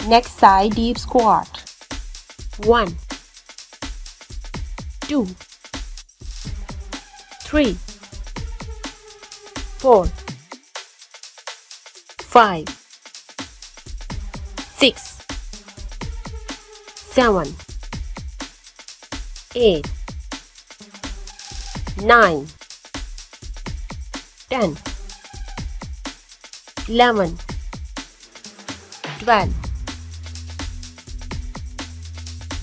Next side deep squat. 1, 2, 3, 4, 5, 6, 7, 8, 9, 10, 11, 12.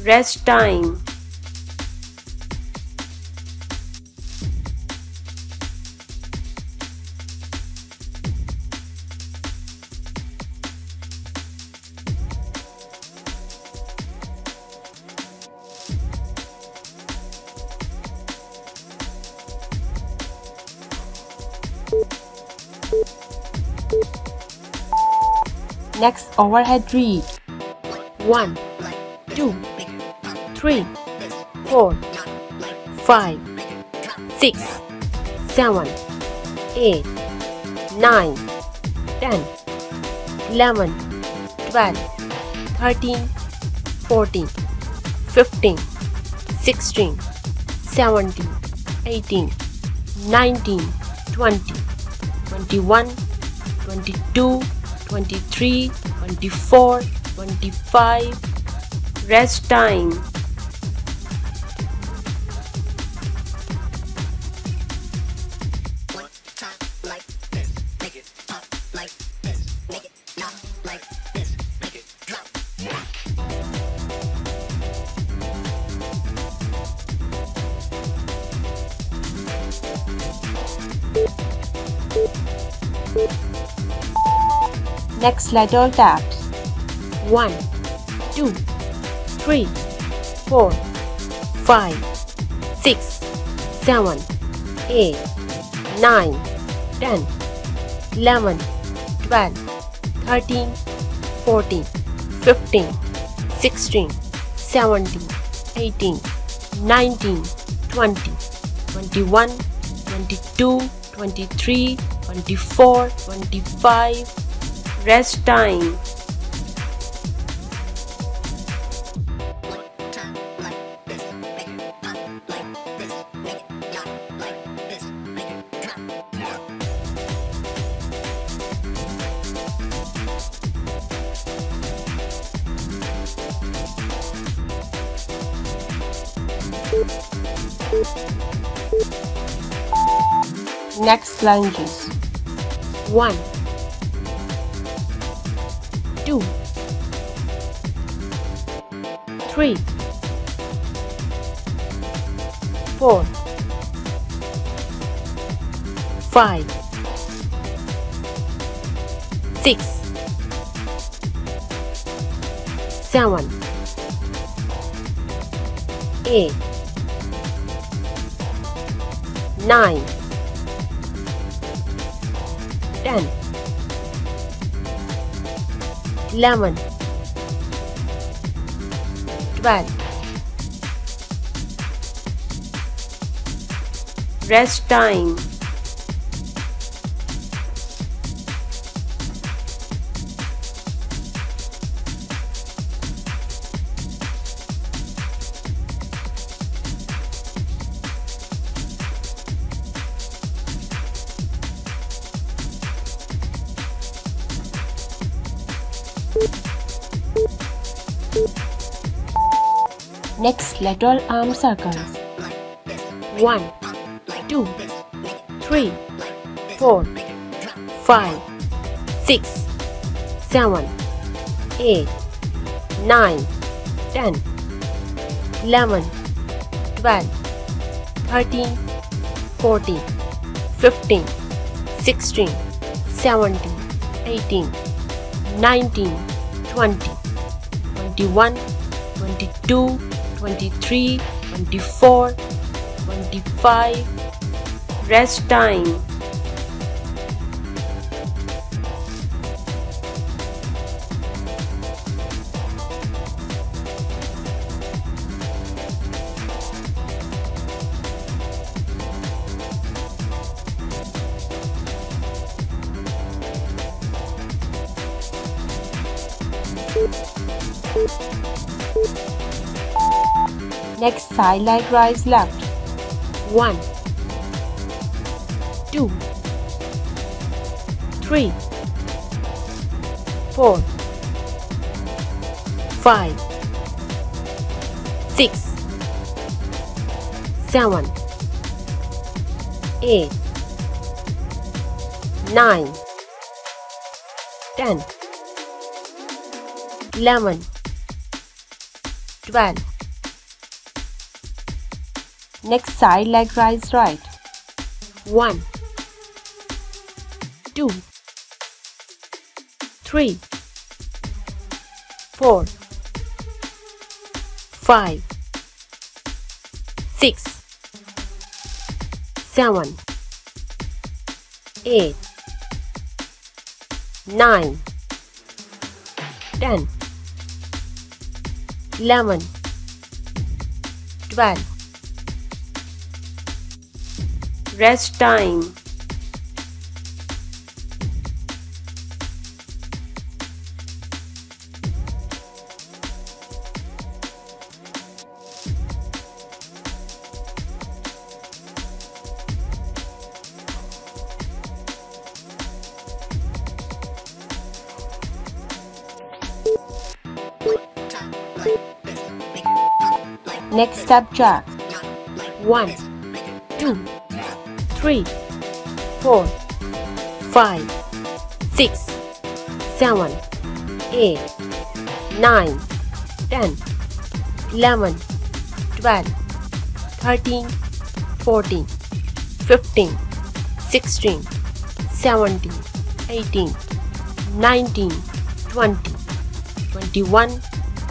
Rest time. Next overhead read. 1, 2, 3, 4, 5, 6, 7, 8, 9, 10, 11, 12, 13, 14, 15, 16, 17, 18, 19, 20, 21, 22, 23, 24, 25. Rest time. Next lateral taps. 1, 2, 3, 4, 5, 6, 7, 8, 9, 10, 11, 12, 13, 14, 15, 16, 17, 18, 19, 20, 21, 22, 23, 24, 25. Rest time. Next lunges. 1, 2, 3, 4, 5, 6, 7, 8, 9, 10, 11, 12. Rest time. Next lateral arm circles. 1, 2, 3, 4, 5, 6, 7, 8, 9, 10, 11, 12, 13, 14, 15, 16, 17, 18, 19, 20, 21, 22, 23, 24, 25. Rest time. Next side leg rise left. 1, 2, 3, 4, 5, 6, 7, 8, 9, 10, 11, 12. Next side leg rise right. 1, 2, 3, 4, 5, 6, 7, 8, 9, 10, 11, 12. Rest time. Next step jack. 1, 2, 3, 4, 5, 6, 7, 8, 9, 10, 11, 12, 13, 14, 15, 16, 17, 18, 19, 20, 21,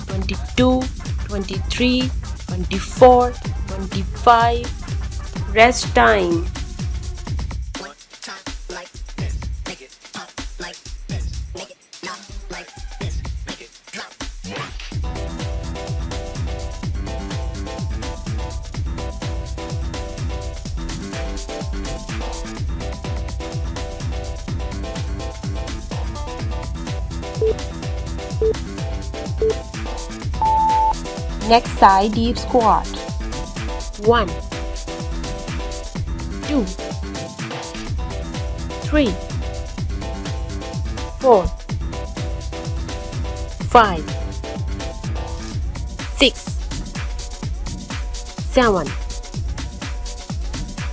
22, 23, 24, 25. Rest time. Next side deep squat. 1, 2, 3, 4, 5, 6, 7,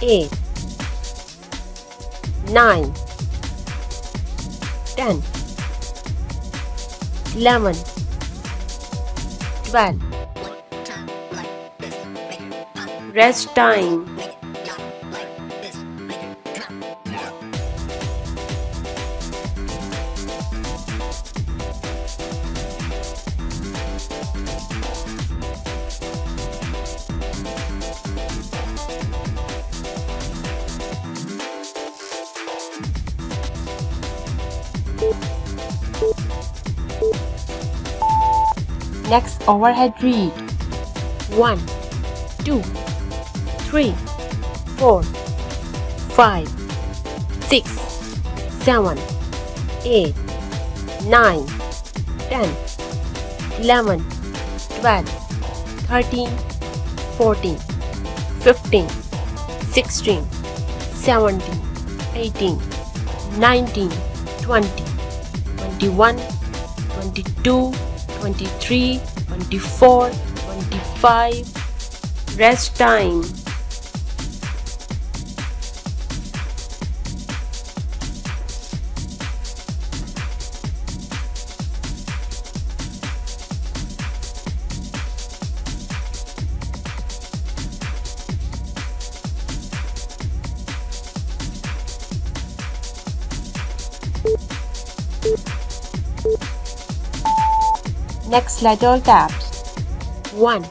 8, 9, 10, 11, 12. Rest time. Next overhead read. 1, 2, 3, 4, 5, 6, 7, 8, 9, 10, 11, 12, 13, 14, 15, 16, 17, 18, 19, 20, 21, 22, 23, 24, 25. Rest time. Next lateral taps. 1,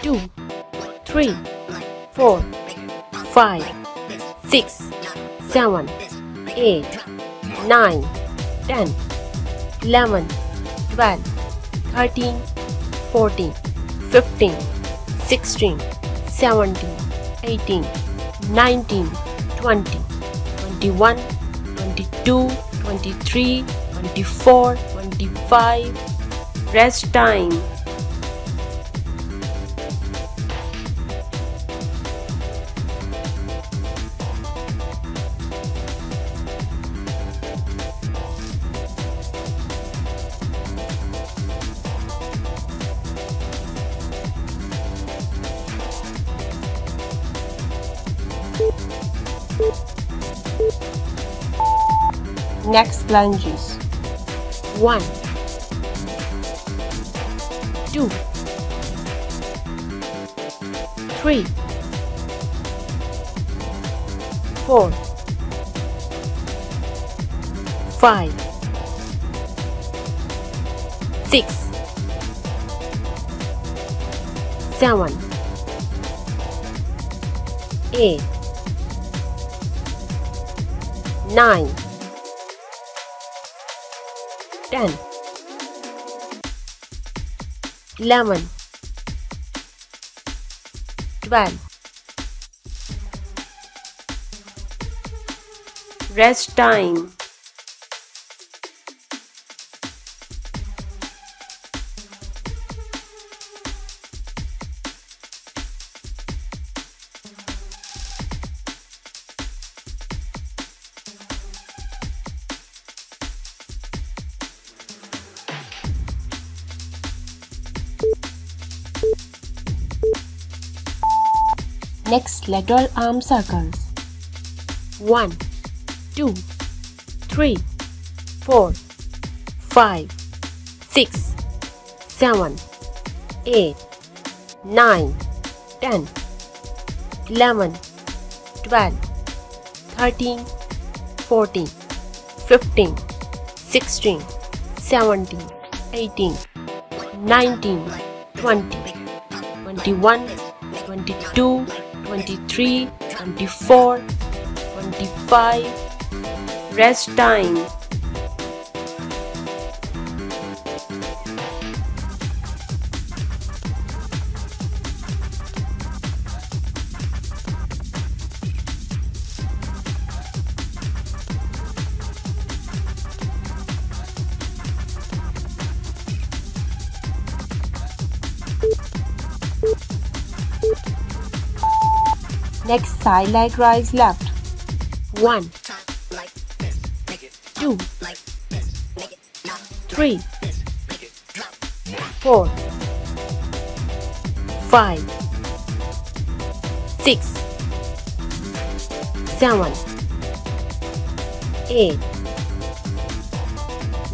2, 3, 4, 5, 6, 7, 8, 9, 10, 11, 12, 13, 14, 15, 16, 17, 18, 19, 20, 21, 22, 23, 24, 25. Rest time. Next lunges. 1, 2, 3, 4, 5, 6, 7, 8, 9, 10, 11, 12. Rest time. Next, lateral arm circles. 1, 2, 3, 4, 5, 6, 7, 8, 9, 10, 11, 12, 13, 14, 15, 16, 17, 18, 19, 20, 21, 22, 23, 24, 25. Rest time. Next, side leg rise left. 1, 2, 3, 4, 5, 6, 7, 8,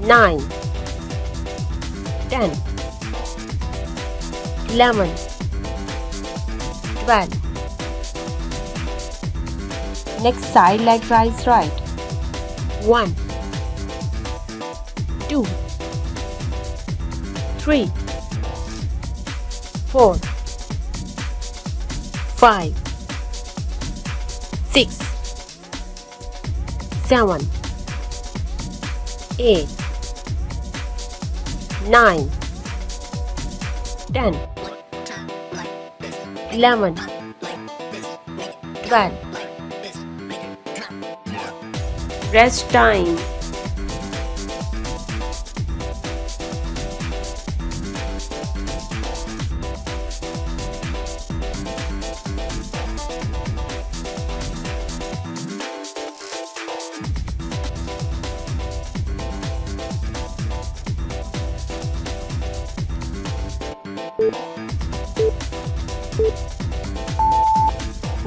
9, 10, 11, 12. Next, side leg rise right. 1, 2, 3, 4, 5, 6, 7, 8, 9, 10, 11, 12. Rest time.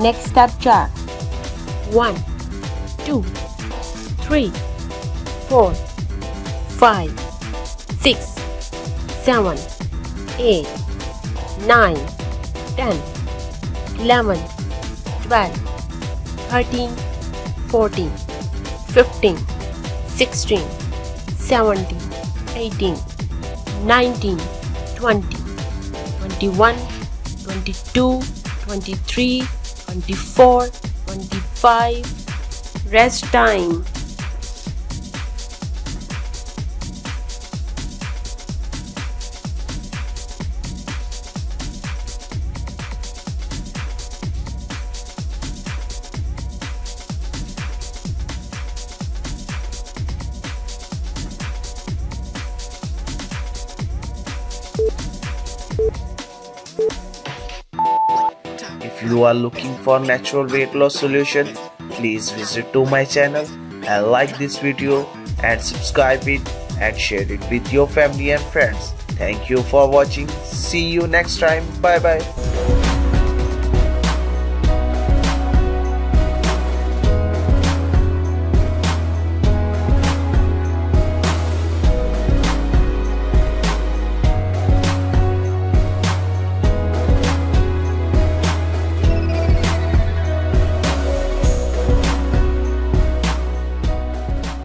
Next, step jack. 1, 2, 3, 4, 5, 6, 7, 8, 9, 10, 11, 12, 13, 14, 15, 16, 17, 18, 19, 20, 21, 22, 23, 24, 25. Rest time. you are looking for natural weight loss solution, please visit to my channel and like this video and subscribe it and share it with your family and friends. Thank you for watching. See you next time. Bye bye.